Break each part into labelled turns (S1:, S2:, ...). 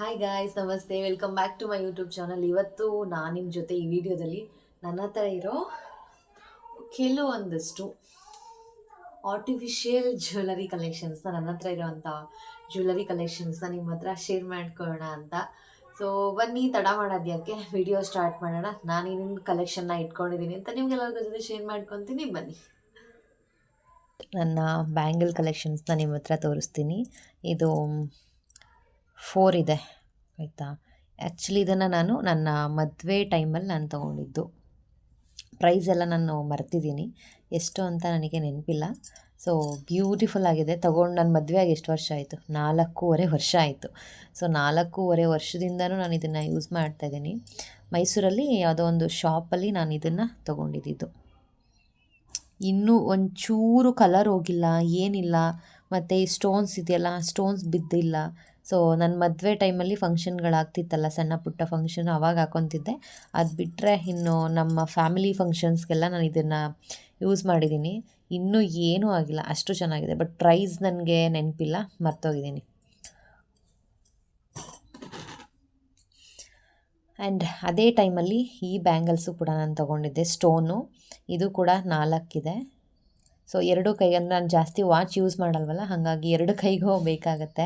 S1: Hi guys, ನಮಸ್ತೆ. Welcome back to my YouTube channel. ಇವತ್ತು ನಾನು ನಿಮ್ಮ ಜೊತೆ ಈ ವಿಡಿಯೋದಲ್ಲಿ ನನ್ನ ಹತ್ರ ಇರೋ ಕೆಲವೊಂದಷ್ಟು ಆರ್ಟಿಫಿಷಿಯಲ್ ಜ್ಯುವೆಲರಿ ಕಲೆಕ್ಷನ್ಸ್ನ, ನನ್ನ ಹತ್ರ ಇರೋವಂಥ ಜ್ಯುವೆಲರಿ ಕಲೆಕ್ಷನ್ಸ್ನ ನಿಮ್ಮ ಹತ್ರ ಶೇರ್ ಮಾಡ್ಕೊಳ್ಳೋಣ ಅಂತ. ಸೊ ಬನ್ನಿ, ತಡ ಮಾಡೋದ್ಯಾಕೆ, ವಿಡಿಯೋ ಸ್ಟಾರ್ಟ್ ಮಾಡೋಣ. ನಾನು ಇನ್ನೊಂದು ಕಲೆಕ್ಷನ್ನ ಇಟ್ಕೊಂಡಿದ್ದೀನಿ ಅಂತ ನಿಮ್ಗೆಲ್ಲರಿಗೂ ಜೊತೆ ಶೇರ್ ಮಾಡ್ಕೊತೀನಿ. ಬನ್ನಿ, ನನ್ನ ಬ್ಯಾಂಗಲ್ ಕಲೆಕ್ಷನ್ಸ್ನ ನಿಮ್ಮ ಹತ್ರ ತೋರಿಸ್ತೀನಿ. ಇದು 4 ಇದೆ ಆಯಿತಾ. ಆ್ಯಕ್ಚುಲಿ ಇದನ್ನು ನಾನು ನನ್ನ ಮದುವೆ ಟೈಮಲ್ಲಿ ನಾನು ತೊಗೊಂಡಿದ್ದು. ಪ್ರೈಸ್ ಎಲ್ಲ ನಾನು ಮರ್ತಿದ್ದೀನಿ, ಎಷ್ಟು ಅಂತ ನನಗೆ ನೆನಪಿಲ್ಲ. ಸೊ ಬ್ಯೂಟಿಫುಲ್ ಆಗಿದೆ. ತೊಗೊಂಡು ನನ್ನ ಮದುವೆಯಾಗಿ ಎಷ್ಟು ವರ್ಷ ಆಯಿತು? 4.5 ವರ್ಷ ಆಯಿತು. ಸೊ 4.5 ವರ್ಷದಿಂದನೂ ನಾನು ಇದನ್ನು ಯೂಸ್ ಮಾಡ್ತಾಯಿದ್ದೀನಿ. ಮೈಸೂರಲ್ಲಿ ಯಾವುದೋ ಒಂದು ಶಾಪಲ್ಲಿ ನಾನು ಇದನ್ನು ತೊಗೊಂಡಿದ್ದು. ಇನ್ನೂ ಒಂಚೂರು ಕಲರ್ ಹೋಗಿಲ್ಲ, ಏನಿಲ್ಲ. ಮತ್ತು ಈ ಸ್ಟೋನ್ಸ್ ಇದೆಯಲ್ಲ, ಸ್ಟೋನ್ಸ್ ಬಿದ್ದಿಲ್ಲ. ಸೊ ನನ್ನ ಮದುವೆ ಟೈಮಲ್ಲಿ ಫಂಕ್ಷನ್ಗಳಾಗ್ತಿತ್ತಲ್ಲ, ಸಣ್ಣ ಪುಟ್ಟ ಫಂಕ್ಷನ್, ಆವಾಗ ಹಾಕೊತಿದ್ದೆ. ಅದು ಬಿಟ್ಟರೆ ಇನ್ನು ನಮ್ಮ ಫ್ಯಾಮಿಲಿ ಫಂಕ್ಷನ್ಸ್ಗೆಲ್ಲ ನಾನು ಇದನ್ನು ಯೂಸ್ ಮಾಡಿದ್ದೀನಿ. ಇನ್ನೂ ಏನೂ ಆಗಿಲ್ಲ, ಅಷ್ಟು ಚೆನ್ನಾಗಿದೆ. ಬಟ್ ಪ್ರೈಸ್ ನನಗೆ ನೆನಪಿಲ್ಲ, ಮರ್ತೋಗಿದ್ದೀನಿ. ಆ್ಯಂಡ್ ಅದೇ ಟೈಮಲ್ಲಿ ಈ ಬ್ಯಾಂಗಲ್ಸು ಕೂಡ ನಾನು ತೊಗೊಂಡಿದ್ದೆ, ಸ್ಟೋನು. ಇದು ಕೂಡ 4 ಇದೆ. ಸೊ 2 ಕೈ, ಅಂದರೆ ನಾನು ಜಾಸ್ತಿ ವಾಚ್ ಯೂಸ್ ಮಾಡಲ್ವಲ್ಲ, ಹಾಗಾಗಿ 2 ಕೈಗೂ ಬೇಕಾಗುತ್ತೆ.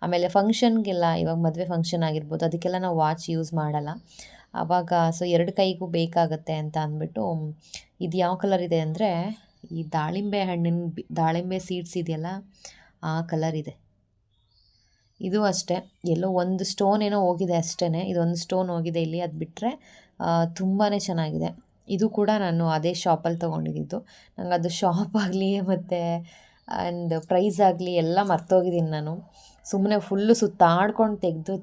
S1: ಆಮೇಲೆ ಫಂಕ್ಷನ್ಗೆಲ್ಲ, ಇವಾಗ ಮದುವೆ ಫಂಕ್ಷನ್ ಆಗಿರ್ಬೋದು, ಅದಕ್ಕೆಲ್ಲ ನಾವು ವಾಚ್ ಯೂಸ್ ಮಾಡಲ್ಲ ಆವಾಗ. ಸೊ 2 ಕೈಗೂ ಬೇಕಾಗುತ್ತೆ ಅಂತ ಅಂದ್ಬಿಟ್ಟು, ಇದು ಯಾವ ಕಲರ್ ಇದೆ ಅಂದರೆ, ಈ ದಾಳಿಂಬೆ ಹಣ್ಣಿನ ದಾಳಿಂಬೆ ಸೀಡ್ಸ್ ಇದೆಯಲ್ಲ, ಆ ಕಲರ್ ಇದೆ. ಇದು ಅಷ್ಟೇ, ಎಲ್ಲೋ ಒಂದು ಸ್ಟೋನ್ ಏನೋ ಹೋಗಿದೆ ಅಷ್ಟೇ. ಇದೊಂದು ಸ್ಟೋನ್ ಹೋಗಿದೆ ಇಲ್ಲಿ, ಅದು ಬಿಟ್ಟರೆ ತುಂಬಾ ಚೆನ್ನಾಗಿದೆ. ಇದು ಕೂಡ ನಾನು ಅದೇ ಶಾಪಲ್ಲಿ ತೊಗೊಂಡಿದ್ದು. ನಂಗೆ ಅದು ಶಾಪ್ ಆಗಲಿ ಮತ್ತು ಪ್ರೈಸ್ ಆಗಲಿ ಎಲ್ಲ ಮರ್ತೋಗಿದ್ದೀನಿ ನಾನು. ಸುಮ್ಮನೆ ಫುಲ್ಲು ಸುತ್ತಾಡ್ಕೊಂಡು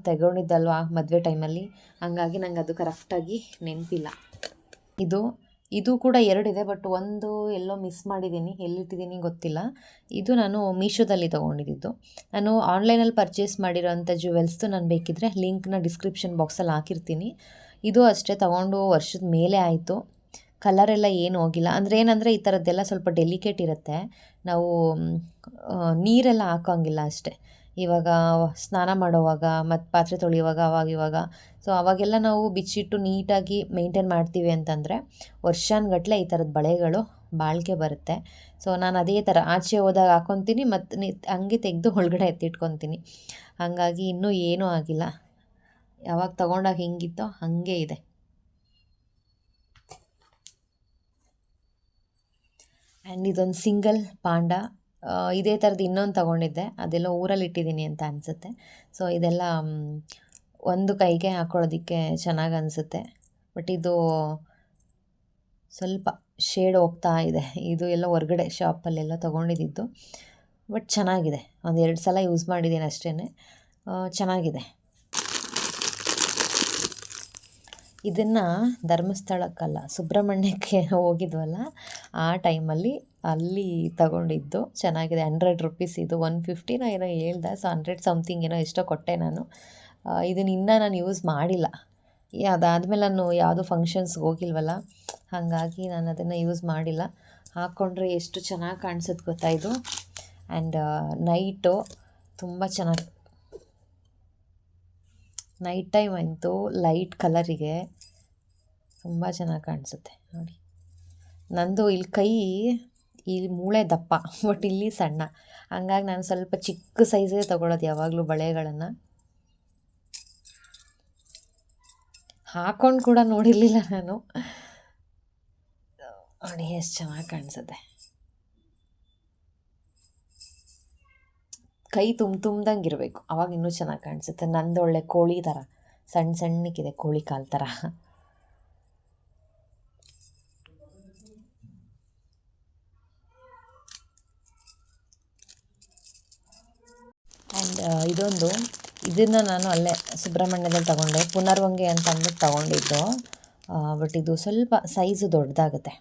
S1: ತಗೊಂಡಿದ್ದಲ್ವ ಮದುವೆ ಟೈಮಲ್ಲಿ, ಹಾಗಾಗಿ ನಂಗೆ ಅದು ಕರೆಕ್ಟಾಗಿ ನೆನಪಿಲ್ಲ. ಇದು ಕೂಡ 2 ಇದೆ, ಬಟ್ ಒಂದು ಎಲ್ಲೋ ಮಿಸ್ ಮಾಡಿದ್ದೀನಿ, ಎಲ್ಲಿಟ್ಟಿದ್ದೀನಿ ಗೊತ್ತಿಲ್ಲ. ಇದು ನಾನು ಮೀಶೋದಲ್ಲಿ ತೊಗೊಂಡಿದ್ದು. ನಾನು ಆನ್ಲೈನಲ್ಲಿ ಪರ್ಚೇಸ್ ಮಾಡಿರೋಂಥ ಜ್ಯುವೆಲ್ಸ್ದು ನಾನು ಬೇಕಿದ್ದರೆ ಲಿಂಕ್ನ ಡಿಸ್ಕ್ರಿಪ್ಷನ್ ಬಾಕ್ಸಲ್ಲಿ ಹಾಕಿರ್ತೀನಿ. ಇದು ಅಷ್ಟೇ, ತೊಗೊಂಡು ವರ್ಷದ ಮೇಲೆ ಆಯಿತು. ಕಲರೆಲ್ಲ ಏನು ಹೋಗಿಲ್ಲ. ಅಂದರೆ ಏನಂದರೆ, ಈ ಥರದ್ದೆಲ್ಲ ಸ್ವಲ್ಪ ಡೆಲಿಕೇಟ್ ಇರುತ್ತೆ, ನಾವು ನೀರೆಲ್ಲ ಹಾಕೋಂಗಿಲ್ಲ ಅಷ್ಟೇ. ಇವಾಗ ಸ್ನಾನ ಮಾಡೋವಾಗ ಮತ್ತು ಪಾತ್ರೆ ತೊಳೆಯುವಾಗ ಅವಾಗಿವಾಗ, ಸೊ ಅವಾಗೆಲ್ಲ ನಾವು ಬಿಚ್ಚಿಟ್ಟು ನೀಟಾಗಿ ಮೇಂಟೈನ್ ಮಾಡ್ತೀವಿ ಅಂತಂದರೆ ವರ್ಷಾನುಗಟ್ಲೆ ಈ ಥರದ ಬಳೆಗಳು ಬಾಳಿಕೆ ಬರುತ್ತೆ. ಸೊ ನಾನು ಅದೇ ಥರ ಆಚೆ ಹೋದಾಗ ಹಾಕ್ಕೊತೀನಿ, ಮತ್ತು ಹಂಗೆ ತೆಗೆದು ಒಳಗಡೆ ಎತ್ತಿಟ್ಕೊತೀನಿ. ಹಾಗಾಗಿ ಇನ್ನೂ ಏನೂ ಆಗಿಲ್ಲ, ಯಾವಾಗ ತೊಗೊಂಡಾಗ ಹಿಂಗಿತ್ತೋ ಹಾಗೆ ಇದೆ. ಆ್ಯಂಡ್ ಇದೊಂದು ಸಿಂಗಲ್ ಪಾಂಡ. ಇದೇ ಥರದ್ದು ಇನ್ನೊಂದು ತೊಗೊಂಡಿದ್ದೆ, ಅದೆಲ್ಲ ಊರಲ್ಲಿ ಇಟ್ಟಿದ್ದೀನಿ ಅಂತ ಅನಿಸುತ್ತೆ. ಸೊ ಇದೆಲ್ಲ ಒಂದು ಕೈಗೆ ಹಾಕ್ಕೊಳ್ಳೋದಕ್ಕೆ ಚೆನ್ನಾಗಿ ಅನಿಸುತ್ತೆ. ಬಟ್ ಇದು ಸ್ವಲ್ಪ ಶೇಡ್ ಹೋಗ್ತಾ ಇದೆ. ಇದು ಎಲ್ಲ ಹೊರ್ಗಡೆ ಶಾಪಲ್ಲೆಲ್ಲ ತೊಗೊಂಡಿದ್ದು, ಬಟ್ ಚೆನ್ನಾಗಿದೆ. 1-2 ಸಲ ಯೂಸ್ ಮಾಡಿದ್ದೀನಿ ಅಷ್ಟೇ, ಚೆನ್ನಾಗಿದೆ. ಇದನ್ನು ಧರ್ಮಸ್ಥಳಕ್ಕಲ್ಲ, ಸುಬ್ರಹ್ಮಣ್ಯಕ್ಕೆ ಹೋಗಿದ್ವಲ್ಲ, ಆ ಟೈಮಲ್ಲಿ ಅಲ್ಲಿ ತಗೊಂಡಿದ್ದು. ಚೆನ್ನಾಗಿದೆ. 100 ರುಪೀಸ್ ಇದು, 150 ಏನೋ ಹೇಳ್ದೆ. ಸೊ 100 ಸಮಥಿಂಗ್ ಏನೋ ಎಷ್ಟೋ ಕೊಟ್ಟೆ ನಾನು. ಇದನ್ನು ಇನ್ನೂ ನಾನು ಯೂಸ್ ಮಾಡಿಲ್ಲ. ಅದಾದಮೇಲೆ ನಾನು ಯಾವುದೂ ಫಂಕ್ಷನ್ಸ್ಗೆ ಹೋಗಿಲ್ವಲ್ಲ, ಹಾಗಾಗಿ ನಾನು ಅದನ್ನು ಯೂಸ್ ಮಾಡಿಲ್ಲ. ಹಾಕ್ಕೊಂಡ್ರೆ ಎಷ್ಟು ಚೆನ್ನಾಗಿ ಕಾಣಿಸುತ್ತೆ ಗೊತ್ತಾ ಇದು. ಆ್ಯಂಡ್ ನೈಟು ತುಂಬ ಚೆನ್ನಾಗಿ, ನೈಟ್ ಟೈಮ್ ಅಂತೂ ಲೈಟ್ ಕಲರಿಗೆ ತುಂಬ ಚೆನ್ನಾಗಿ ಕಾಣಿಸುತ್ತೆ ನೋಡಿ. ನಂದು ಇಲ್ಲಿ ಕೈ, ಇಲ್ಲಿ ಮೂಳೆ ದಪ್ಪ, ಬಟ್ ಇಲ್ಲಿ ಸಣ್ಣ, ಹಂಗಾಗಿ ನಾನು ಸ್ವಲ್ಪ ಚಿಕ್ಕ ಸೈಜೇ ತೊಗೊಳೋದು ಯಾವಾಗಲೂ ಬಳೆಗಳನ್ನು. ಹಾಕ್ಕೊಂಡು ಕೂಡ ನೋಡಿರಲಿಲ್ಲ ನಾನು. ನೋಡಿ ಎಷ್ಟು ಚೆನ್ನಾಗಿ ಕಾಣಿಸುತ್ತೆ. ಕೈ ತುಂಬ್ದಂಗೆ ಇರಬೇಕು, ಅವಾಗ ಇನ್ನೂ ಚೆನ್ನಾಗಿ ಕಾಣಿಸುತ್ತೆ. ನಂದು ಒಳ್ಳೆ ಕೋಳಿ ಥರ ಸಣ್ಣಕ್ಕಿದೆ, ಕೋಳಿ ಕಾಲು ಥರ. ಆ್ಯಂಡ್ ಇದನ್ನು ನಾನು ಅಲ್ಲೇ ಸುಬ್ರಹ್ಮಣ್ಯದಲ್ಲಿ ತೊಗೊಂಡೆ, ಪುನರ್ವಂಗೆ ಅಂತ ಅಂದ್ಬಿಟ್ಟು ತೊಗೊಂಡಿದ್ದು. ಬಟ್ ಇದು ಸ್ವಲ್ಪ ಸೈಜು ದೊಡ್ಡದಾಗುತ್ತೆ.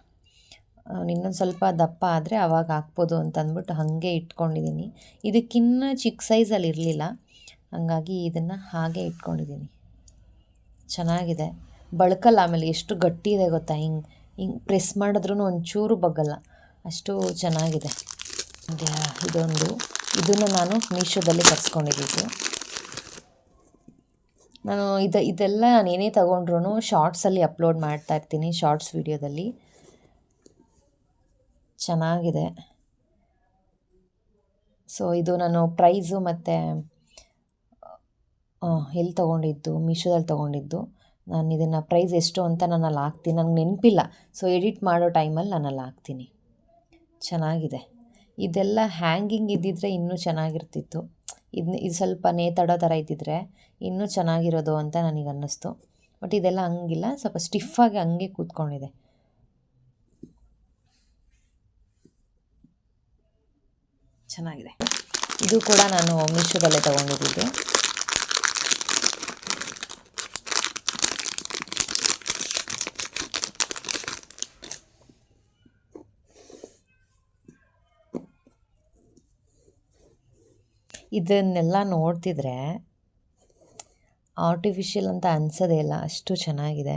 S1: ಇನ್ನೊಂದು ಸ್ವಲ್ಪ ದಪ್ಪ ಆದರೆ ಆವಾಗ ಹಾಕ್ಬೋದು ಅಂತ ಅಂದ್ಬಿಟ್ಟು ಹಾಗೆ ಇಟ್ಕೊಂಡಿದ್ದೀನಿ. ಇದಕ್ಕಿನ್ನ ಚಿಕ್ಕ ಸೈಜಲ್ಲಿ ಇರಲಿಲ್ಲ, ಹಾಗಾಗಿ ಇದನ್ನು ಹಾಗೆ ಇಟ್ಕೊಂಡಿದ್ದೀನಿ. ಚೆನ್ನಾಗಿದೆ, ಬಳ್ಕಲ್ಲ. ಆಮೇಲೆ ಎಷ್ಟು ಗಟ್ಟಿ ಇದೆ ಗೊತ್ತಾ, ಹಿಂಗೆ ಪ್ರೆಸ್ ಮಾಡಿದ್ರೂ ಒಂಚೂರು ಬಗ್ಗಲ್ಲ, ಅಷ್ಟು ಚೆನ್ನಾಗಿದೆ. ಇದನ್ನು ನಾನು ಮೀಶೋದಲ್ಲಿ ತರಿಸ್ಕೊಂಡಿದ್ದು. ನಾನು ಇದೆಲ್ಲ ನಾನು ಏನೇ ತೊಗೊಂಡ್ರೂ ಶಾರ್ಟ್ಸಲ್ಲಿ ಅಪ್ಲೋಡ್ ಮಾಡ್ತಾ ಇರ್ತೀನಿ, ಶಾರ್ಟ್ಸ್ ವೀಡಿಯೋದಲ್ಲಿ. ಚೆನ್ನಾಗಿದೆ. ಸೊ ಇದು ನಾನು ಪ್ರೈಸು ಮತ್ತು ಎಲ್ಲಿ ತೊಗೊಂಡಿದ್ದು, ಮೀಶೋದಲ್ಲಿ ತೊಗೊಂಡಿದ್ದು. ನಾನು ಇದನ್ನು ಪ್ರೈಸ್ ಎಷ್ಟು ಅಂತ ನಾನು ಅಲ್ಲಿ ಹಾಕ್ತೀನಿ, ನನಗೆ ನೆನಪಿಲ್ಲ. ಸೊ ಎಡಿಟ್ ಮಾಡೋ ಟೈಮಲ್ಲಿ ನಾನು ಅಲ್ಲಿ ಹಾಕ್ತೀನಿ. ಚೆನ್ನಾಗಿದೆ. ಇದೆಲ್ಲ ಹ್ಯಾಂಗಿಂಗ್ ಇದ್ದಿದ್ದರೆ ಇನ್ನೂ ಚೆನ್ನಾಗಿರ್ತಿತ್ತು. ಇದು ಸ್ವಲ್ಪ ನೇತಾಡೋ ಥರ ಇದ್ದಿದ್ರೆ ಇನ್ನೂ ಚೆನ್ನಾಗಿರೋದು ಅಂತ ನನಗೆ ಅನ್ನಿಸ್ತು. ಬಟ್ ಇದೆಲ್ಲ ಹಂಗಿಲ್ಲ, ಸ್ವಲ್ಪ ಸ್ಟಿಫಾಗಿ ಹಂಗೆ ಕೂತ್ಕೊಂಡಿದೆ. ಚೆನ್ನಾಗಿದೆ. ಇದು ಕೂಡ ನಾನು ಮೀಶೋದಲ್ಲೇ ತೊಗೊಂಡಿದ್ದು. ಇದನ್ನೆಲ್ಲ ನೋಡ್ತಿದ್ರೆ ಆರ್ಟಿಫಿಷಿಯಲ್ ಅಂತ ಅನಿಸೋದೇ ಇಲ್ಲ, ಅಷ್ಟು ಚೆನ್ನಾಗಿದೆ.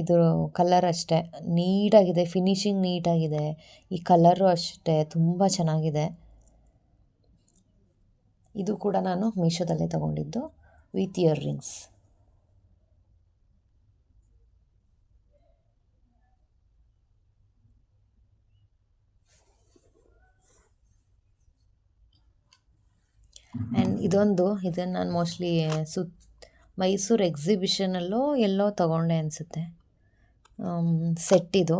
S1: ಇದು ಕಲರ್ ಅಷ್ಟೇ ನೀಟಾಗಿದೆ, ಫಿನಿಶಿಂಗ್ ನೀಟಾಗಿದೆ. ಈ ಕಲರು ಅಷ್ಟೇ ತುಂಬ ಚೆನ್ನಾಗಿದೆ. ಇದು ಕೂಡ ನಾನು ಮೀಶೋದಲ್ಲೇ ತೊಗೊಂಡಿದ್ದು ವಿತ್ ಇಯರ್ ರಿಂಗ್ಸ್. ಆ್ಯಂಡ್ ಇದನ್ನು ನಾನು ಮೋಸ್ಟ್ಲಿ ಮೈಸೂರು ಎಕ್ಸಿಬಿಷನಲ್ಲೋ ಎಲ್ಲೋ ತೊಗೊಂಡೆ ಅನಿಸುತ್ತೆ. ಸೆಟ್ ಇದು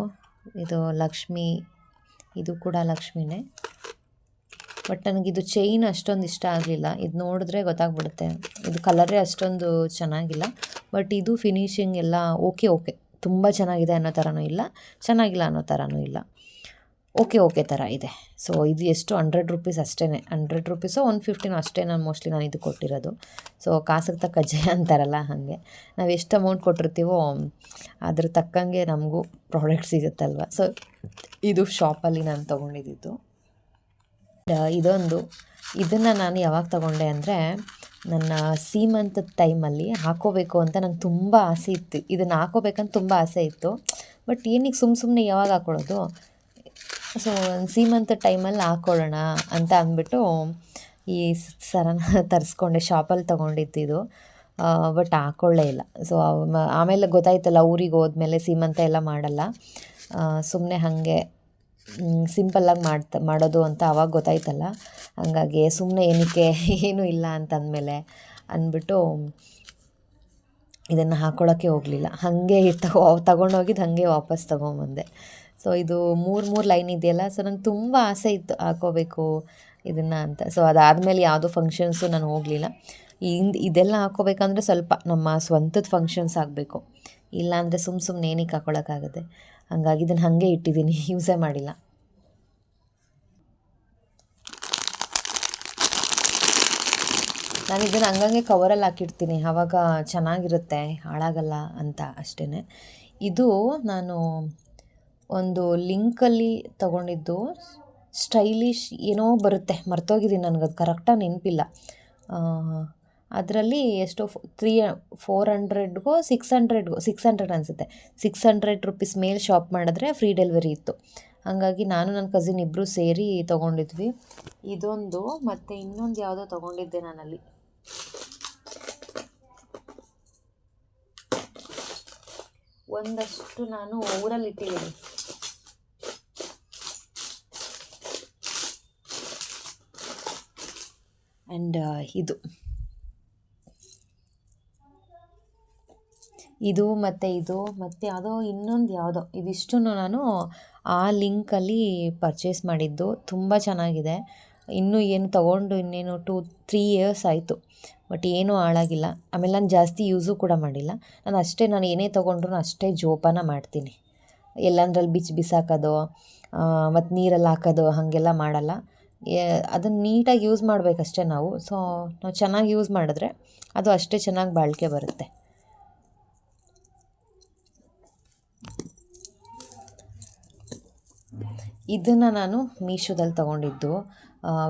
S1: ಲಕ್ಷ್ಮಿ, ಇದು ಕೂಡ ಲಕ್ಷ್ಮಿನೇ. ಬಟ್ ನನಗಿದು ಚೈನ್ ಅಷ್ಟೊಂದು ಇಷ್ಟ ಆಗಲಿಲ್ಲ. ಇದು ನೋಡಿದ್ರೆ ಗೊತ್ತಾಗ್ಬಿಡುತ್ತೆ, ಇದು ಕಲರೇ ಅಷ್ಟೊಂದು ಚೆನ್ನಾಗಿಲ್ಲ. ಬಟ್ ಇದು ಫಿನಿಶಿಂಗ್ ಎಲ್ಲ ಓಕೆ ತುಂಬ ಚೆನ್ನಾಗಿದೆ ಅನ್ನೋ ಥರನೂ ಇಲ್ಲ, ಚೆನ್ನಾಗಿಲ್ಲ ಅನ್ನೋ ಥರನೂ ಇಲ್ಲ, ಓಕೆ ಥರ ಇದೆ. ಸೊ ಇದು ಎಷ್ಟು 100 ರೂಪೀಸ್ ಅಷ್ಟೇ, 100 ರೂಪೀಸೋ 150 ಅಷ್ಟೇ ನಾನು ಮೋಸ್ಟ್ಲಿ ನಾನು ಇದು ಕೊಟ್ಟಿರೋದು. ಸೊ ಕಾಸಿಗೆ ತಕ್ಕ ಜಯ ಅಂತಾರಲ್ಲ ಹಾಗೆ, ನಾವು ಎಷ್ಟು ಅಮೌಂಟ್ ಕೊಟ್ಟಿರ್ತೀವೋ ಅದ್ರ ತಕ್ಕಂಗೆ ನಮಗೂ ಪ್ರಾಡಕ್ಟ್ ಸಿಗುತ್ತಲ್ವ. ಸೊ ಇದು ಶಾಪಲ್ಲಿ ನಾನು ತೊಗೊಂಡಿದ್ದು. ಇದನ್ನು ನಾನು ಯಾವಾಗ ತೊಗೊಂಡೆ ಅಂದರೆ, ನನ್ನ ಸೀಮಂತದ ಟೈಮಲ್ಲಿ ಹಾಕೋಬೇಕು ಅಂತ ನಂಗೆ ತುಂಬ ಆಸೆ ಇತ್ತು. ಇದನ್ನು ಹಾಕೋಬೇಕಂತ ತುಂಬ ಆಸೆ ಇತ್ತು. ಬಟ್ ಏನಕ್ಕೆ ಸುಮ್ಮನೆ ಯಾವಾಗ ಹಾಕ್ಕೊಳ್ಳೋದು, ಸೊ ಸೀಮಂತದ ಟೈಮಲ್ಲಿ ಹಾಕ್ಕೊಳ್ಳೋಣ ಅಂತ ಅಂದ್ಬಿಟ್ಟು ಈ ಸರನ ತರಿಸ್ಕೊಂಡೆ, ಶಾಪಲ್ಲಿ ತೊಗೊಂಡಿದ್ದು. ಬಟ್ ಹಾಕ್ಕೊಳ್ಳೇ ಇಲ್ಲ. ಸೊ ಆಮೇಲೆ ಗೊತ್ತಾಯ್ತಲ್ಲ, ಊರಿಗೆ ಹೋದ್ಮೇಲೆ ಸೀಮಂತ ಎಲ್ಲ ಮಾಡಲ್ಲ, ಸುಮ್ಮನೆ ಹಾಗೆ ಸಿಂಪಲ್ಲಾಗಿ ಮಾಡೋದು ಅಂತ ಆವಾಗ ಗೊತ್ತಾಯ್ತಲ್ಲ. ಹಂಗಾಗಿ ಸುಮ್ಮನೆ ಏನಕ್ಕೆ ಏನೂ ಇಲ್ಲ ಅಂತಂದಮೇಲೆ ಅಂದ್ಬಿಟ್ಟು ಇದನ್ನು ಹಾಕ್ಕೊಳ್ಳೋಕ್ಕೆ ಹೋಗಲಿಲ್ಲ. ಹಾಗೆ ತಗೊಂಡೋಗಿದ್ದು ಹಾಗೆ ವಾಪಸ್ ತೊಗೊಂಬಂದೆ. ಸೊ ಇದು ಮೂರು ಲೈನ್ ಇದೆಯಲ್ಲ, ಸೊ ನಂಗೆ ತುಂಬ ಆಸೆ ಇತ್ತು ಹಾಕ್ಕೋಬೇಕು ಇದನ್ನು ಅಂತ. ಸೊ ಅದಾದಮೇಲೆ ಯಾವುದೋ ಫಂಕ್ಷನ್ಸು ನಾನು ಹೋಗಲಿಲ್ಲ. ಇದೆಲ್ಲ ಹಾಕ್ಕೋಬೇಕಂದ್ರೆ ಸ್ವಲ್ಪ ನಮ್ಮ ಸ್ವಂತದ ಫಂಕ್ಷನ್ಸ್ ಆಗಬೇಕು, ಇಲ್ಲಾಂದರೆ ಸುಮ್ಮನೆ ಏನಕ್ಕೆ ಹಾಕ್ಕೊಳ್ಳೋಕ್ಕಾಗುತ್ತೆ. ಹಾಗಾಗಿ ಇದನ್ನು ಹಾಗೆ ಇಟ್ಟಿದ್ದೀನಿ, ಯೂಸೇ ಮಾಡಿಲ್ಲ. ನಾನು ಇದನ್ನು ಹಂಗಂಗೆ ಕವರಲ್ಲಿ ಹಾಕಿಡ್ತೀನಿ, ಆವಾಗ ಚೆನ್ನಾಗಿರುತ್ತೆ, ಹಾಳಾಗಲ್ಲ ಅಂತ ಅಷ್ಟೇ. ಇದು ನಾನು ಒಂದು ಲಿಂಕಲ್ಲಿ ತೊಗೊಂಡಿದ್ದು, ಸ್ಟೈಲಿಶ್ ಏನೋ ಬರುತ್ತೆ, ಮರ್ತೋಗಿದ್ದೀನಿ, ನನಗದು ಕರೆಕ್ಟಾಗಿ ನೆನಪಿಲ್ಲ. ಅದರಲ್ಲಿ ಎಷ್ಟೋ 400ಗೋ 600 ಅನಿಸುತ್ತೆ, 600 ರೂಪೀಸ್ ಮೇಲೆ ಶಾಪ್ ಮಾಡಿದ್ರೆ ಫ್ರೀ ಡೆಲಿವರಿ ಇತ್ತು. ಹಾಗಾಗಿ ನಾನು ನನ್ನ ಕಸಿನ್ ಇಬ್ಬರು ಸೇರಿ ತೊಗೊಂಡಿದ್ವಿ. ಇದೊಂದು ಮತ್ತು ಇನ್ನೊಂದು ಯಾವುದೋ ತೊಗೊಂಡಿದ್ದೆ ನಾನಲ್ಲಿ. ಒಂದಷ್ಟು ನಾನು ಊರಲ್ಲಿ ಇಟ್ಟಿದ್ದೀನಿ. ಆ್ಯಂಡ್ ಇದು ಮತ್ತು ಯಾವುದೋ ಯಾವುದೋ ಇದಿಷ್ಟು ನಾನು ಆ ಲಿಂಕಲ್ಲಿ ಪರ್ಚೇಸ್ ಮಾಡಿದ್ದು. ತುಂಬ ಚೆನ್ನಾಗಿದೆ. ಏನು ತೊಗೊಂಡು ಇನ್ನೇನು 2-3 ಇಯರ್ಸ್ ಆಯಿತು, ಬಟ್ ಏನೂ ಹಾಳಾಗಿಲ್ಲ. ಆಮೇಲೆ ನಾನು ಜಾಸ್ತಿ ಯೂಸು ಕೂಡ ಮಾಡಿಲ್ಲ. ನಾನು ಏನೇ ತೊಗೊಂಡ್ರು ಅಷ್ಟೇ ಜೋಪಾನ ಮಾಡ್ತೀನಿ. ಎಲ್ಲಂದ್ರಲ್ಲಿ ಬಿಸಾಕೋದು ಮತ್ತು ನೀರಲ್ಲಿ ಹಾಕೋದು ಹಾಗೆಲ್ಲ ಮಾಡಲ್ಲ. ಅದನ್ನು ನೀಟಾಗಿ ಯೂಸ್ ಮಾಡಬೇಕಷ್ಟೇ ನಾವು. ಸೊ ನಾವು ಚೆನ್ನಾಗಿ ಯೂಸ್ ಮಾಡಿದ್ರೆ ಅದು ಅಷ್ಟೇ ಚೆನ್ನಾಗಿ ಬಾಳಿಕೆ ಬರುತ್ತೆ. ಇದನ್ನು ನಾನು ಮೀಶೋದಲ್ಲಿ ತೊಗೊಂಡಿದ್ದು.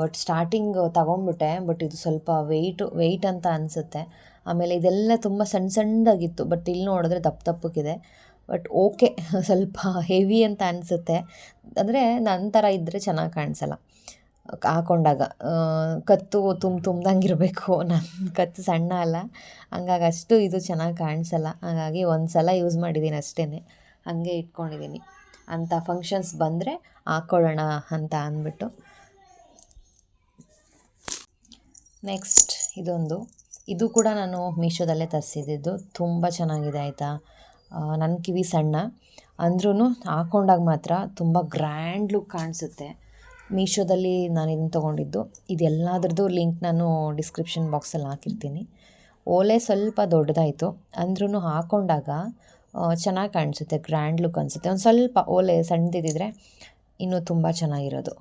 S1: ಬಟ್ ಸ್ಟಾರ್ಟಿಂಗ್ ತೊಗೊಂಡ್ಬಿಟ್ಟೆ, ಬಟ್ ಇದು ಸ್ವಲ್ಪ ವೆಯ್ಟ್ ಅಂತ ಅನಿಸುತ್ತೆ. ಆಮೇಲೆ ಇದೆಲ್ಲ ತುಂಬ ಸಣ್ಣದಾಗಿತ್ತು, ಬಟ್ ಇಲ್ಲಿ ನೋಡಿದ್ರೆ ದಪ್ಪಕ್ಕಿದೆ. ಬಟ್ ಓಕೆ, ಸ್ವಲ್ಪ ಹೆವಿ ಅಂತ ಅನಿಸುತ್ತೆ. ಅಂದರೆ ನನ್ನ ಥರ ಇದ್ದರೆ ಚೆನ್ನಾಗಿ ಕಾಣಿಸಲ್ಲ. ಹಾಕೊಂಡಾಗ ಕತ್ತು ತುಂಬ್ದಂಗಿರಬೇಕು. ನನ್ನ ಕತ್ತು ಸಣ್ಣ ಅಲ್ಲ, ಹಂಗಾಗಿ ಅಷ್ಟು ಇದು ಚೆನ್ನಾಗಿ ಕಾಣಿಸಲ್ಲ. ಹಾಗಾಗಿ ಒಂದು ಸಲ ಯೂಸ್ ಮಾಡಿದ್ದೀನಿ ಅಷ್ಟೇ, ಹಾಗೆ ಇಟ್ಕೊಂಡಿದ್ದೀನಿ. ಅಂಥ ಫಂಕ್ಷನ್ಸ್ ಬಂದರೆ ಹಾಕ್ಕೊಳ್ಳೋಣ ಅಂತ ಅಂದ್ಬಿಟ್ಟು. ನೆಕ್ಸ್ಟ್ ಇದು ಕೂಡ ನಾನು ಮೀಶೋದಲ್ಲೇ ತರಿಸಿದ್ದು. ತುಂಬ ಚೆನ್ನಾಗಿದೆ ಆಯಿತಾ. ನನ್ನ ಕಿವಿ ಸಣ್ಣ ಅಂದ್ರೂ ಹಾಕ್ಕೊಂಡಾಗ ಮಾತ್ರ ತುಂಬ ಗ್ರ್ಯಾಂಡ್ ಲುಕ್ ಕಾಣಿಸುತ್ತೆ. ಮೀಶೋದಲ್ಲಿ ನಾನು ಇದನ್ನು ತೊಗೊಂಡಿದ್ದು. ಇದೆಲ್ಲದ್ರದ್ದು ಲಿಂಕ್ ನಾನು ಡಿಸ್ಕ್ರಿಪ್ಷನ್ ಬಾಕ್ಸಲ್ಲಿ ಹಾಕಿರ್ತೀನಿ. ಓಲೆ ಸ್ವಲ್ಪ ದೊಡ್ಡದಾಯಿತು ಅಂದ್ರೂ ಹಾಕ್ಕೊಂಡಾಗ ಚೆನ್ನಾಗಿ ಕಾಣಿಸುತ್ತೆ, ಗ್ರ್ಯಾಂಡ್ ಲುಕ್ ಅನಿಸುತ್ತೆ. ಒಂದು ಸ್ವಲ್ಪ ಓಲೆ ಸಣ್ಣದಿದ್ದರೆ ಇನ್ನೂ ತುಂಬ ಚೆನ್ನಾಗಿರೋದು.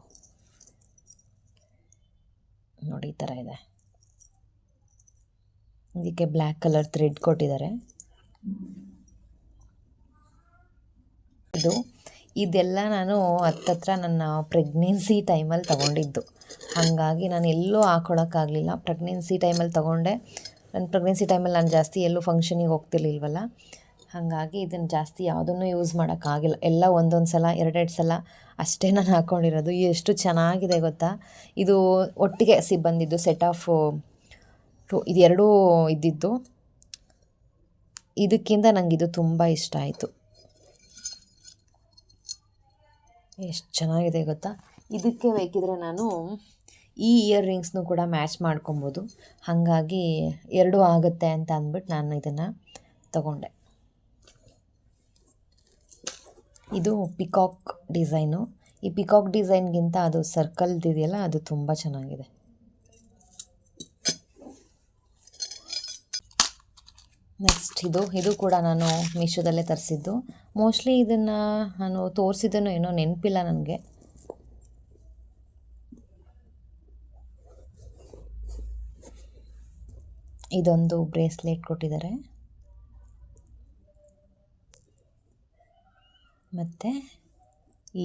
S1: ನೋಡಿ ಈ ಥರ ಇದೆ. ಇದಕ್ಕೆ ಬ್ಲ್ಯಾಕ್ ಕಲರ್ ಥ್ರೆಡ್ ಕೊಟ್ಟಿದ್ದಾರೆ. ಇದೆಲ್ಲ ನಾನು ಹತ್ತತ್ರ ನನ್ನ ಪ್ರೆಗ್ನೆನ್ಸಿ ಟೈಮಲ್ಲಿ ತೊಗೊಂಡಿದ್ದು. ಹಾಗಾಗಿ ನಾನು ಎಲ್ಲೂ ಹಾಕ್ಕೊಳಕ್ಕಾಗಲಿಲ್ಲ. ಪ್ರೆಗ್ನೆನ್ಸಿ ಟೈಮಲ್ಲಿ ತೊಗೊಂಡೆ. ನನ್ನ ಪ್ರೆಗ್ನೆನ್ಸಿ ಟೈಮಲ್ಲಿ ನಾನು ಜಾಸ್ತಿ ಎಲ್ಲೂ ಫಂಕ್ಷನಿಗೆ ಹೋಗ್ತಿರ್ಲಿಲ್ವಲ್ಲ, ಹಾಗಾಗಿ ಇದನ್ನು ಜಾಸ್ತಿ ಯಾವುದನ್ನು ಯೂಸ್ ಮಾಡೋಕ್ಕಾಗಿಲ್ಲ. ಎಲ್ಲ ಒಂದೊಂದು ಸಲ 2 ಸಲ ಅಷ್ಟೇ ನಾನು ಹಾಕ್ಕೊಂಡಿರೋದು. ಎಷ್ಟು ಚೆನ್ನಾಗಿದೆ ಗೊತ್ತಾ. ಇದು ಒಟ್ಟಿಗೆ ಬಂದಿದ್ದು ಸೆಟ್ ಆಫ್ ಇದು ಎರಡೂ ಇದ್ದಿದ್ದು. ಇದಕ್ಕಿಂತ ನನಗೆ ಇದು ತುಂಬ ಇಷ್ಟ ಆಯಿತು. ಎಷ್ಟು ಚೆನ್ನಾಗಿದೆ ಗೊತ್ತಾ. ಇದಕ್ಕೆ ಬೇಕಿದ್ರೆ ನಾನು ಈ ಇಯರ್ ರಿಂಗ್ಸ್ನೂ ಕೂಡ ಮ್ಯಾಚ್ ಮಾಡ್ಕೊಬೋದು. ಹಾಗಾಗಿ ಎರಡೂ ಆಗುತ್ತೆ ಅಂತ ಅಂದ್ಬಿಟ್ಟು ನಾನು ಇದನ್ನು ತಗೊಂಡೆ. ಇದು ಪಿಕಾಕ್ ಡಿಸೈನು. ಈ ಪಿಕಾಕ್ ಡಿಸೈನ್ಗಿಂತ ಅದು ಸರ್ಕಲ್ದಿದೆಯಲ್ಲ, ಅದು ತುಂಬ ಚೆನ್ನಾಗಿದೆ. ನೆಕ್ಸ್ಟ್ ಇದು ಕೂಡ ನಾನು ಮೀಶೋದಲ್ಲೇ ತರಿಸಿದ್ದು. ಮೋಸ್ಟ್ಲಿ ಇದನ್ನು ನಾನು ತೋರಿಸಿದ್ದನ್ನು ಏನೋ ನೆನಪಿಲ್ಲ ನನಗೆ. ಇದೊಂದು ಬ್ರೇಸ್ಲೆಟ್ ಕೊಟ್ಟಿದ್ದಾರೆ, ಮತ್ತು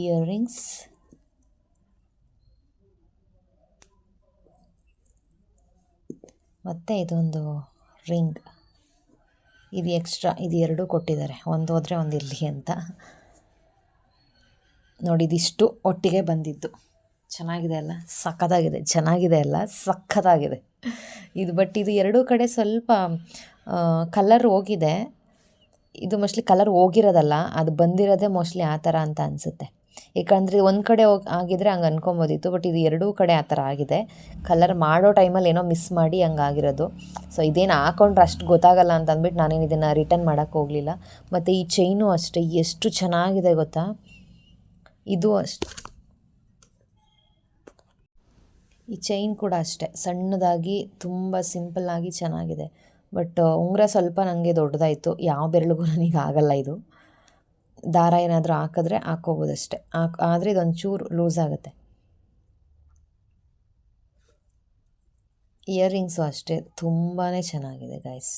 S1: ಇಯರ್ ರಿಂಗ್ಸ್, ಮತ್ತು ಇದೊಂದು ರಿಂಗ್. ಇದು ಎಕ್ಸ್ಟ್ರಾ, ಇದು ಎರಡೂ ಕೊಟ್ಟಿದ್ದಾರೆ, ಒಂದು ಹೋದರೆ ಒಂದು ಇರಲಿ ಅಂತ. ನೋಡಿ ಇದಿಷ್ಟು ಒಟ್ಟಿಗೆ ಬಂದಿದ್ದು. ಚೆನ್ನಾಗಿದೆ ಅಲ್ಲ, ಸಖತ್ತಾಗಿದೆ. ಚೆನ್ನಾಗಿದೆ ಅಲ್ಲ, ಸಖತ್ತಾಗಿದೆ ಇದು. ಬಟ್ ಇದು ಎರಡೂ ಕಡೆ ಸ್ವಲ್ಪ ಕಲರ್ ಹೋಗಿದೆ. ಇದು ಮೋಸ್ಟ್ಲಿ ಕಲರ್ ಹೋಗಿರೋದಲ್ಲ, ಅದು ಬಂದಿರೋದೇ ಮೋಸ್ಟ್ಲಿ ಆ ಥರ ಅಂತ ಅನಿಸುತ್ತೆ. ಏಕೆಂದರೆ ಒಂದು ಕಡೆ ಆಗಿದ್ರೆ ಹಂಗೆ ಅನ್ಕೊಬೋದಿತ್ತು. ಬಟ್ ಇದು ಎರಡೂ ಕಡೆ ಆ ಥರ ಆಗಿದೆ. ಕಲರ್ ಮಾಡೋ ಟೈಮಲ್ಲಿ ಏನೋ ಮಿಸ್ ಮಾಡಿ ಹಂಗಾಗಿರೋದು. ಸೊ ಇದೇನು ಹಾಕೊಂಡ್ರೆ ಅಷ್ಟು ಗೊತ್ತಾಗಲ್ಲ ಅಂತ ಅಂದ್ಬಿಟ್ಟು ನಾನೇನು ಇದನ್ನು ರಿಟರ್ನ್ ಮಾಡೋಕ್ಕೆ ಹೋಗಲಿಲ್ಲ. ಮತ್ತು ಈ ಚೈನು ಅಷ್ಟೇ ಎಷ್ಟು ಚೆನ್ನಾಗಿದೆ ಗೊತ್ತಾ. ಇದು ಅಷ್ಟೆ, ಈ ಚೈನ್ ಕೂಡ ಅಷ್ಟೇ ಸಣ್ಣದಾಗಿ ತುಂಬ ಸಿಂಪಲ್ಲಾಗಿ ಚೆನ್ನಾಗಿದೆ. ಬಟ್ ಉಂಗುರ ಸ್ವಲ್ಪ ನನಗೆ ದೊಡ್ಡದಾಯಿತು, ಯಾವ ಬೆರಳಿಗೂ ನನಗೆ ಆಗಲ್ಲ. ಇದು ದಾರ ಏನಾದರೂ ಹಾಕಿದ್ರೆ ಹಾಕ್ಕೋಬೋದಷ್ಟೆ, ಆದರೆ ಇದೊಂಚೂರು ಲೂಸ್ ಆಗುತ್ತೆ. ಇಯರ್ ರಿಂಗ್ಸು ಅಷ್ಟೇ ತುಂಬಾ ಚೆನ್ನಾಗಿದೆ ಗೈಸ್,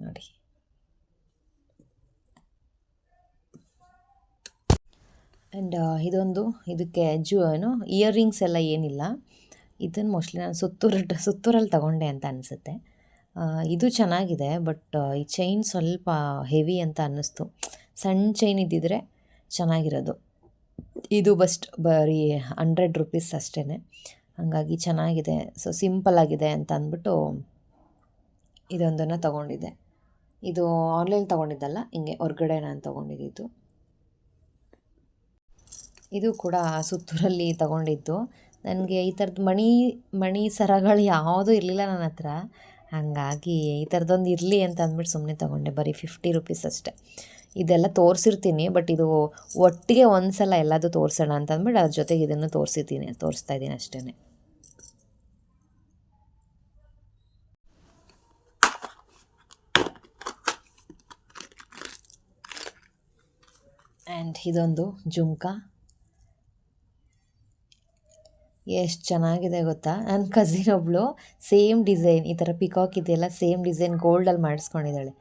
S1: ನೋಡಿ. ಆ್ಯಂಡ್ ಇದಕ್ಕೆ ಇಯರ್ ರಿಂಗ್ಸ್ ಎಲ್ಲ ಏನಿಲ್ಲ. ಇದನ್ನು ಮೋಸ್ಟ್ಲಿ ನಾನು ಸುತ್ತೂರಲ್ಲಿ ತಗೊಂಡೆ ಅಂತ ಅನಿಸುತ್ತೆ. ಇದು ಚೆನ್ನಾಗಿದೆ, ಬಟ್ ಈ ಚೈನ್ ಸ್ವಲ್ಪ ಹೆವಿ ಅಂತ ಅನ್ನಿಸ್ತು. ಸಣ್ಣ ಚೈನ್ ಇದ್ದಿದ್ರೆ ಚೆನ್ನಾಗಿರೋದು. ಇದು ಬರೀ 100 ರೂಪೀಸ್ ಅಷ್ಟೇ, ಹಾಗಾಗಿ ಚೆನ್ನಾಗಿದೆ. ಸೊ ಸಿಂಪಲ್ಲಾಗಿದೆ ಅಂತ ಅಂದ್ಬಿಟ್ಟು ಇದೊಂದನ್ನು ತೊಗೊಂಡಿದ್ದೆ. ಇದು ಆನ್ಲೈನ್ ತೊಗೊಂಡಿದ್ದಲ್ಲ, ಹಿಂಗೆ ಹೊರ್ಗಡೆ ನಾನು ತೊಗೊಂಡಿದ್ದು. ಇದು ಕೂಡ ಸುತ್ತೂರಲ್ಲಿ ತೊಗೊಂಡಿದ್ದು. ನನಗೆ ಈ ಥರದ್ದು ಮಣಿ ಸರಗಳು ಯಾವುದೂ ಇರಲಿಲ್ಲ ನನ್ನ ಹತ್ರ, ಹಾಗಾಗಿ ಈ ಥರದ್ದೊಂದು ಇರಲಿ ಅಂತ ಅಂದ್ಬಿಟ್ಟು ಸುಮ್ಮನೆ ತೊಗೊಂಡೆ. ಬರೀ 50 ರೂಪೀಸ್ ಅಷ್ಟೇ. ಇದೆಲ್ಲ ತೋರಿಸಿರ್ತೀನಿ, ಬಟ್ ಇದು ಒಟ್ಟಿಗೆ ಒಂದು ಸಲ ಎಲ್ಲದೂ ತೋರಿಸೋಣ ಅಂತ ಅಂದ್ಬಿಟ್ಟು ಅದ್ರ ಜೊತೆಗೆ ಇದನ್ನು ತೋರಿಸ್ತಾ ಇದ್ದೀನಿ ಅಷ್ಟೇ. ಆ್ಯಂಡ್ ಇದೊಂದು ಜುಮ್ಕಾ. ಎಷ್ಟು ಚೆನ್ನಾಗಿದೆ ಗೊತ್ತಾ. ನನ್ನ ಕಸಿನ್ ಒಬ್ಬಳು ಸೇಮ್ ಡಿಸೈನ್, ಈ ಥರ ಪಿಕಾಕ್ ಇದೆಯಲ್ಲ, ಸೇಮ್ ಡಿಸೈನ್ ಗೋಲ್ಡಲ್ಲಿ ಮಾಡಿಸ್ಕೊಂಡಿದ್ದಾಳೆ.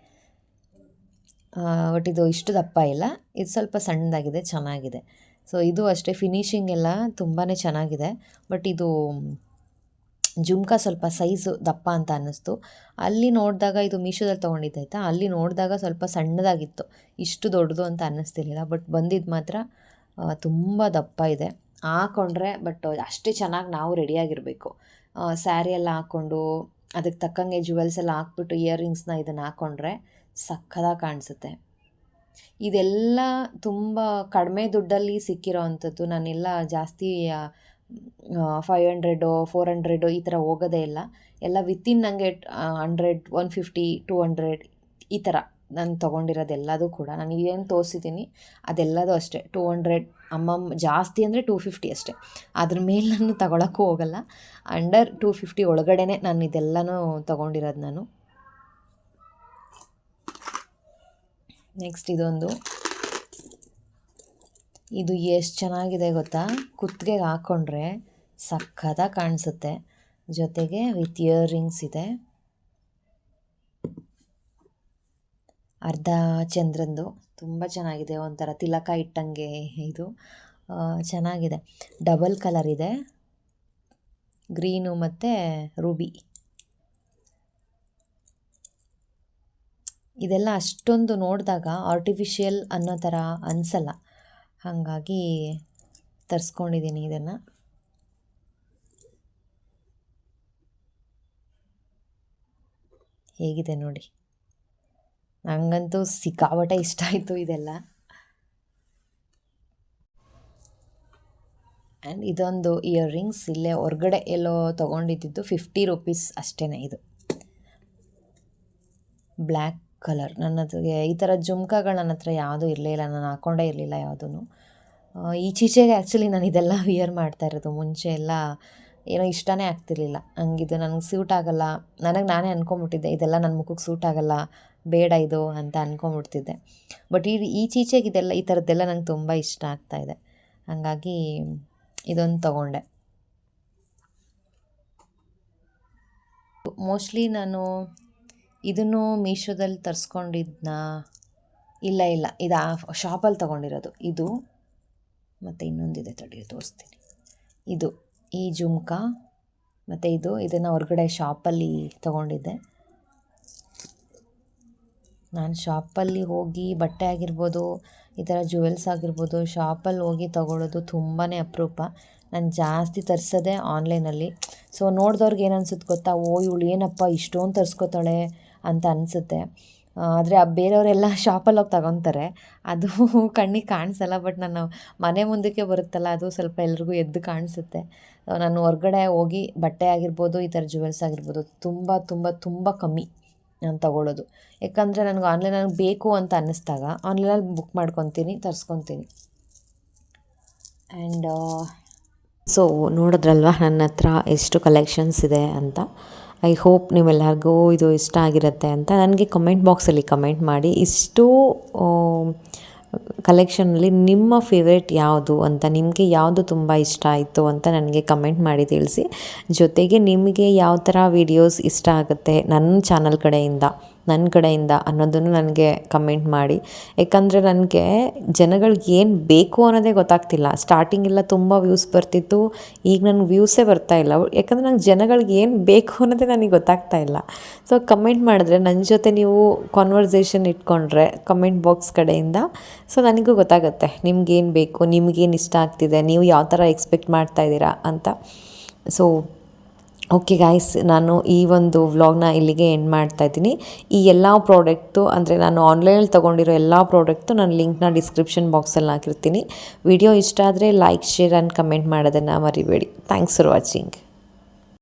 S1: ಬಟ್ ಇದು ಇಷ್ಟು ದಪ್ಪ ಇಲ್ಲ, ಇದು ಸ್ವಲ್ಪ ಸಣ್ಣದಾಗಿದೆ, ಚೆನ್ನಾಗಿದೆ. ಸೊ ಇದು ಅಷ್ಟೇ, ಫಿನಿಶಿಂಗ್ ಎಲ್ಲ ತುಂಬಾ ಚೆನ್ನಾಗಿದೆ. ಬಟ್ ಇದು ಜುಮ್ಕಾ ಸ್ವಲ್ಪ ಸೈಜು ದಪ್ಪ ಅಂತ ಅನ್ನಿಸ್ತು. ಅಲ್ಲಿ ನೋಡಿದಾಗ, ಇದು ಮೀಶೋದಲ್ಲಿ ತೊಗೊಂಡಿದ್ದಾಯ್ತಾ, ಅಲ್ಲಿ ನೋಡಿದಾಗ ಸ್ವಲ್ಪ ಸಣ್ಣದಾಗಿತ್ತು, ಇಷ್ಟು ದೊಡ್ಡದು ಅಂತ ಅನ್ನಿಸ್ತಿರ್ಲಿಲ್ಲ. ಬಟ್ ಬಂದಿದ್ದು ಮಾತ್ರ ತುಂಬ ದಪ್ಪ ಇದೆ. ಹಾಕ್ಕೊಂಡ್ರೆ ಬಟ್ ಅಷ್ಟೇ ಚೆನ್ನಾಗಿ ನಾವು ರೆಡಿಯಾಗಿರಬೇಕು. ಸ್ಯಾರಿ ಎಲ್ಲ ಹಾಕ್ಕೊಂಡು ಅದಕ್ಕೆ ತಕ್ಕಂಗೆ ಜುವೆಲ್ಸ್ ಎಲ್ಲ ಹಾಕ್ಬಿಟ್ಟು ಇಯರಿಂಗ್ಸ್ನ ಇದನ್ನು ಹಾಕ್ಕೊಂಡ್ರೆ ಸಕ್ಕತ್ತಾಗಿ ಕಾಣಿಸುತ್ತೆ. ಇದೆಲ್ಲ ತುಂಬ ಕಡಿಮೆ ದುಡ್ಡಲ್ಲಿ ಸಿಕ್ಕಿರೋ ಅಂಥದ್ದು. ನಾನೆಲ್ಲ ಜಾಸ್ತಿ 500 400 ಈ ಥರ ಹೋಗೋದೇ ಇಲ್ಲ. ಎಲ್ಲ ವಿತಿನ್ ನನಗೆ 100 150 200 ಈ ಥರ ನಾನು ತೊಗೊಂಡಿರೋದೆಲ್ಲದೂ ಕೂಡ. ನಾನು ಏನು ತೋರಿಸಿದ್ದೀನಿ ಅದೆಲ್ಲದೂ ಅಷ್ಟೇ 200 ಜಾಸ್ತಿ ಅಂದರೆ 250 ಅಷ್ಟೇ. ಅದ್ರ ಮೇಲೆ ನಾನು ತಗೊಳಕ್ಕೂ ಹೋಗಲ್ಲ. ಅಂಡರ್ 250 ಒಳಗಡೆನೇ ನಾನು ಇದೆಲ್ಲನೂ ತೊಗೊಂಡಿರೋದು ನಾನು. ನೆಕ್ಸ್ಟ್ ಇದು ಎಷ್ಟು ಚೆನ್ನಾಗಿದೆ ಗೊತ್ತಾ, ಕುತ್ತಿಗೆಗೆ ಹಾಕ್ಕೊಂಡ್ರೆ ಸಕ್ಕತ್ತಾಗಿ ಕಾಣಿಸುತ್ತೆ. ಜೊತೆಗೆ ವಿತ್ ಇಯರಿಂಗ್ಸ್ ಇದೆ, ಅರ್ಧ ಚಂದ್ರಂದು. ತುಂಬ ಚೆನ್ನಾಗಿದೆ, ಒಂಥರ ತಿಲಕ ಇಟ್ಟಂಗೆ ಇದು ಚೆನ್ನಾಗಿದೆ. ಡಬಲ್ ಕಲರ್ ಇದೆ, ಗ್ರೀನು ಮತ್ತು ರೂಬಿ. ಇದೆಲ್ಲ ಅಷ್ಟೊಂದು ನೋಡಿದಾಗ ಆರ್ಟಿಫಿಷಿಯಲ್ ಅನ್ನೋ ಥರ ಅನಿಸಲ್ಲ, ಹಾಗಾಗಿ ತರಿಸ್ಕೊಂಡಿದ್ದೀನಿ ಇದನ್ನು. ಹೇಗಿದೆ ನೋಡಿ, ನನಗಂತೂ ಸಿಕ್ಕಾಪಟ್ಟೆ ಇಷ್ಟ ಆಯಿತು ಇದೆಲ್ಲ. ಆ್ಯಂಡ್ ಇದೊಂದು ಇಯರಿಂಗ್ಸ್ ಇಲ್ಲೇ ಹೊರಗಡೆ ಎಲ್ಲೋ ತೊಗೊಂಡಿದ್ದು 50 ರೂಪೀಸ್ ಅಷ್ಟೇ. ಇದು ಬ್ಲ್ಯಾಕ್ ಕಲರ್. ನನ್ನ ಹತ್ರ ಈ ಥರ ಜುಮ್ಕಾಗಳು ನನ್ನ ಹತ್ರ ಯಾವುದೂ ಇರಲಿಲ್ಲ, ನಾನು ಹಾಕ್ಕೊಂಡೇ ಇರಲಿಲ್ಲ ಯಾವುದೂ. ಈಚೀಚೆಗೆ ಆ್ಯಕ್ಚುಲಿ ನಾನು ಇದೆಲ್ಲ ವಿಯರ್ ಮಾಡ್ತಾ ಇರೋದು. ಮುಂಚೆ ಎಲ್ಲ ಏನೋ ಇಷ್ಟನೇ ಆಗ್ತಿರ್ಲಿಲ್ಲ. ಹಂಗಿದು ನನಗೆ ಸೂಟ್ ಆಗೋಲ್ಲ, ನಾನೇ ಅಂದ್ಕೊಂಬಿಟ್ಟಿದ್ದೆ ಇದೆಲ್ಲ ನನ್ನ ಮುಖಕ್ಕೆ ಸೂಟ್ ಆಗೋಲ್ಲ, ಬೇಡ ಇದು ಅಂತ ಅಂದ್ಕೊಂಬಿಡ್ತಿದ್ದೆ. ಬಟ್ ಈಚೀಚೆಗೆ ಇದೆಲ್ಲ ಈ ಥರದ್ದೆಲ್ಲ ನಂಗೆ ತುಂಬ ಇಷ್ಟ ಆಗ್ತಾಯಿದೆ, ಹಾಗಾಗಿ ಇದೊಂದು ತೊಗೊಂಡೆ. ಮೋಸ್ಟ್ಲಿ ನಾನು ಇದನ್ನು ಮೀಶೋದಲ್ಲಿ ತರಿಸ್ಕೊಂಡಿದ್ನಾ, ಇಲ್ಲ ಇದು ಶಾಪಲ್ಲಿ ತೊಗೊಂಡಿರೋದು ಇದು. ಮತ್ತು ಇನ್ನೊಂದಿದೆ ತಡಿ ತೋರಿಸ್ತೀನಿ. ಇದು ಈ ಜುಮ್ಕಾ ಮತ್ತು ಇದನ್ನು ಹೊರಗಡೆ ಶಾಪಲ್ಲಿ ತೊಗೊಂಡಿದ್ದೆ. ನಾನು ಶಾಪಲ್ಲಿ ಹೋಗಿ ಬಟ್ಟೆ ಆಗಿರ್ಬೋದು, ಈ ಥರ ಜುವೆಲ್ಸ್ ಆಗಿರ್ಬೋದು, ಶಾಪಲ್ಲಿ ಹೋಗಿ ತೊಗೊಳ್ಳೋದು ತುಂಬಾ ಅಪರೂಪ. ನಾನು ಜಾಸ್ತಿ ತರಿಸೋದೇ ಆನ್ಲೈನಲ್ಲಿ. ಸೊ ನೋಡಿದವ್ರಿಗೆ ಏನು ಅನ್ಸುತ್ತೆ ಗೊತ್ತಾ, ಇವಳು ಏನಪ್ಪ ಇಷ್ಟೊಂದು ತರಿಸ್ಕೊತಾಳೆ ಅಂತ ಅನಿಸುತ್ತೆ. ಆದರೆ ಬೇರೆಯವರೆಲ್ಲ ಶಾಪಲ್ಲಿ ಹೋಗಿ ತಗೊತಾರೆ, ಅದು ಕಣ್ಣಿಗೆ ಕಾಣಿಸಲ್ಲ. ಬಟ್ ನಾನು ಮನೆ ಮುಂದಕ್ಕೆ ಬರುತ್ತಲ್ಲ, ಅದು ಸ್ವಲ್ಪ ಎಲ್ರಿಗೂ ಎದ್ದು ಕಾಣಿಸುತ್ತೆ. ನಾನು ಹೊರಗಡೆ ಹೋಗಿ ಬಟ್ಟೆ ಆಗಿರ್ಬೋದು, ಈ ಥರ ಜುವೆಲ್ಸ್ ಆಗಿರ್ಬೋದು ತುಂಬ ತುಂಬ ತುಂಬ ಕಮ್ಮಿ ನಾನು ತೊಗೊಳ್ಳೋದು. ಯಾಕಂದರೆ ನನಗೆ ಆನ್ಲೈನಲ್ಲಿ ಬೇಕು ಅಂತ ಅನ್ನಿಸ್ದಾಗ ಆನ್ಲೈನಲ್ಲಿ ಬುಕ್ ಮಾಡ್ಕೊತೀನಿ, ತರಿಸ್ಕೊತೀನಿ. ಆ್ಯಂಡ್ ಸೊ ನೋಡಿದ್ರಲ್ವ ನನ್ನ ಹತ್ರ ಎಷ್ಟು ಕಲೆಕ್ಷನ್ಸ್ ಇದೆ ಅಂತ. ಐ ಹೋಪ್ ನೀವೆಲ್ಲರಿಗೂ ಇದು ಇಷ್ಟ ಆಗಿರುತ್ತೆ ಅಂತ. ನನಗೆ ಕಮೆಂಟ್ ಬಾಕ್ಸಲ್ಲಿ ಕಮೆಂಟ್ ಮಾಡಿ, ಇಷ್ಟು ಕಲೆಕ್ಷನಲ್ಲಿ ನಿಮ್ಮ ಫೇವ್ರೇಟ್ ಯಾವುದು ಅಂತ, ನಿಮಗೆ ಯಾವುದು ತುಂಬ ಇಷ್ಟ ಆಯಿತು ಅಂತ ನನಗೆ ಕಮೆಂಟ್ ಮಾಡಿ ತಿಳಿಸಿ. ಜೊತೆಗೆ ನಿಮಗೆ ಯಾವ ಥರ ವೀಡಿಯೋಸ್ ಇಷ್ಟ ಆಗುತ್ತೆ ನನ್ನ ಚಾನಲ್ ಕಡೆಯಿಂದ ಅನ್ನೋದನ್ನು ನನಗೆ ಕಮೆಂಟ್ ಮಾಡಿ. ಯಾಕಂದರೆ ನನಗೆ ಜನಗಳಿಗೆ ಏನು ಬೇಕು ಅನ್ನೋದೇ ಗೊತ್ತಾಗ್ತಿಲ್ಲ. ಸ್ಟಾರ್ಟಿಂಗೆಲ್ಲ ತುಂಬ ವ್ಯೂಸ್ ಬರ್ತಿತ್ತು, ಈಗ ನನಗೆ ವ್ಯೂಸೇ ಬರ್ತಾಯಿಲ್ಲ. ಯಾಕಂದರೆ ನಂಗೆ ಜನಗಳಿಗೆ ಏನು ಬೇಕು ಅನ್ನೋದೇ ನನಗೆ ಗೊತ್ತಾಗ್ತಾ ಇಲ್ಲ. ಸೊ ಕಮೆಂಟ್ ಮಾಡಿದ್ರೆ ನನ್ನ ಜೊತೆ ನೀವು ಕಾನ್ವರ್ಸೇಷನ್ ಇಟ್ಕೊಂಡ್ರೆ ಕಮೆಂಟ್ ಬಾಕ್ಸ್ ಕಡೆಯಿಂದ, ಸೊ ನನಗೂ ಗೊತ್ತಾಗುತ್ತೆ ನಿಮ್ಗೇನು ಬೇಕು, ನಿಮಗೇನು ಇಷ್ಟ ಆಗ್ತಿದೆ, ನೀವು ಯಾವ ಥರ ಎಕ್ಸ್ಪೆಕ್ಟ್ ಮಾಡ್ತಾಯಿದ್ದೀರಾ ಅಂತ. ಸೊ ಓಕೆ ಗಾಯ್ಸ್, ನಾನು ಈ ಒಂದು ವ್ಲಾಗ್ನ ಇಲ್ಲಿಗೆ ಎಂಡ್ ಮಾಡ್ತಾಯಿದ್ದೀನಿ. ಈ ಎಲ್ಲ ಪ್ರಾಡಕ್ಟು ಅಂದರೆ ನಾನು ಆನ್ಲೈನಲ್ಲಿ ತೊಗೊಂಡಿರೋ ಎಲ್ಲ ಪ್ರಾಡಕ್ಟು ನಾನು ಲಿಂಕ್ನ ಡಿಸ್ಕ್ರಿಪ್ಷನ್ ಬಾಕ್ಸಲ್ಲಿ ಹಾಕಿರ್ತೀನಿ. ವಿಡಿಯೋ ಇಷ್ಟ ಆದರೆ ಲೈಕ್, ಶೇರ್ ಆ್ಯಂಡ್ ಕಮೆಂಟ್ ಮಾಡೋದನ್ನು ಮರಿಬೇಡಿ. Thanks for watching.